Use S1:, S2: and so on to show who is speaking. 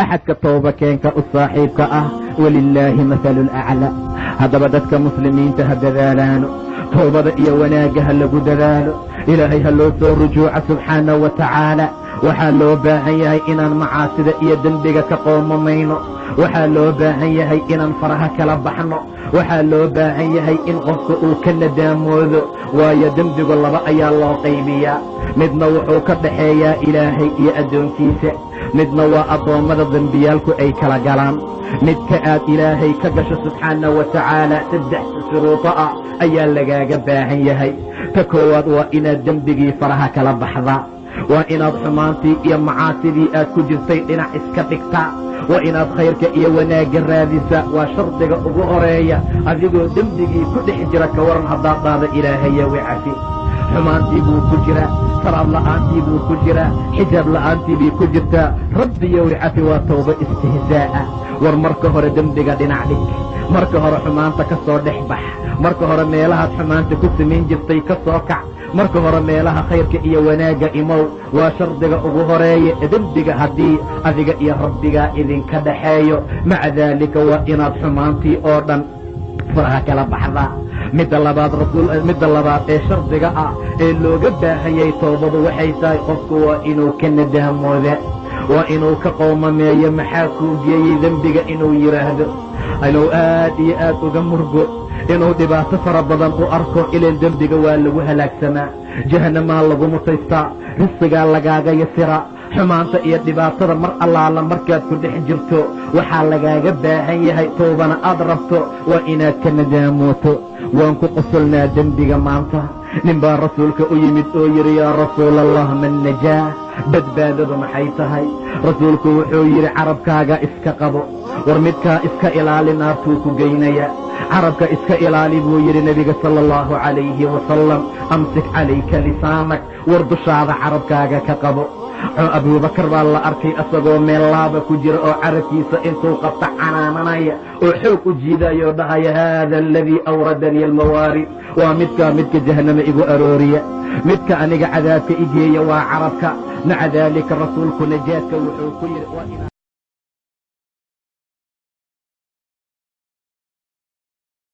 S1: axadka tooba keenka u saaxiibka ah walilaahi mathalu laclaa. haddaba dadka muslimiinta ha dadaalaano, toobada iyo wanaagga ha lagu dadaalo, ilaahay ha loo soo rujuuca subxaanahu wa tacaala. waxaa loo baahan yahay inaan macaasida iyo dembiga ka qoomamayno, waxaa loo baahan yahay inaan faraha kala baxno, waxaa loo baahan yahay in qofka uu ka nadaamoodo, waayo dembigu laba ayaa loo qaybiyaa. midna wuxuu ka dhaxeeyaa ilaahay iyo addoonkiisa, midna waa addoommada dembiyaalku ay kala galaan. midka aad ilaahay ka gasho subxaanahu wa tacaala 3 shuruudo ah ayaa lagaaga baahan yahay. ta koowaad waa inaad dembigii faraha kala baxdaa, waa inaad xumaantii iyo macaasidii aad ku jirtay dhinac iska dhigtaa, waa inaad khayrka iyo wanaagga raadisa. waa shardiga ugu horeeya. adigoo dembigii ku dhex jira ka waran haddaad dhaada ilaahaya wicafi. xumaantii buu ku jiraa, salaad la'aantii buu ku jiraa, xijaab la'aantii bay ku jirtaa. rabbiyo wicafi waa tawba istihzaa'a. war marka hore dembiga dhinac dhig, marka hore xumaanta ka soo dhex bax, marka hore meelahaad xumaanta ku samayn jirtay ka soo kac, marka hore meelaha khayrka iyo wanaagga imow. waa shardiga ugu horeeya dembiga haddii adiga iyo rabbigaa idinka dhaxeeyo. maca daalika waa inaad xumaantii oo dhan faraha kala baxdaa. midda labaad ee shardiga ah ee looga baahanyay toobadu waxay tahay qofku waa inuu ka nadaamooda, waa inuu ka qoomameeyo maxaa kuu geeyey dembiga inuu yidhaahdo, inuu aad iyo aad uga murgo, inuu dhibaato fara badan u arko. ileen dembiga waa lagu halaagsamaa, jahanamaa lagu mutaystaa, risqigaa lagaaga yasiraa. xumaanta iyo dhibaatada mar allaala markaad ku dhex jirto waxaa lagaaga baahan yahay toobana aad rabto waa inaad ka nadaamooto. waan ku qosolnaa dembiga maanta. nin baa rasuulka u yimid oo yidhi yaa rasuul allah man najaa, badbaadadu maxay tahay? rasuulku wuxuu yidhi carabkaaga iska qabo, war midkaa iska ilaali naartuu ku geynaya. carabka iska ilaali buu yidhi nebiga sala allahu calayhi wasalam. amsik calayka lisaanak, war dushaada carabkaaga ka qabo. abubakar baa la arkay asagoo meel laaba ku jira oo carabkiisa intuu qabta canaananaya oo xoog u jiidayoo dhahaya haada aladii awradanii almawaarid. waa midka jahannama igu arooriya, midka aniga cadaabka igeeya waa carabka. maca daalika rasuulku najaadka wuxuu ku yidhi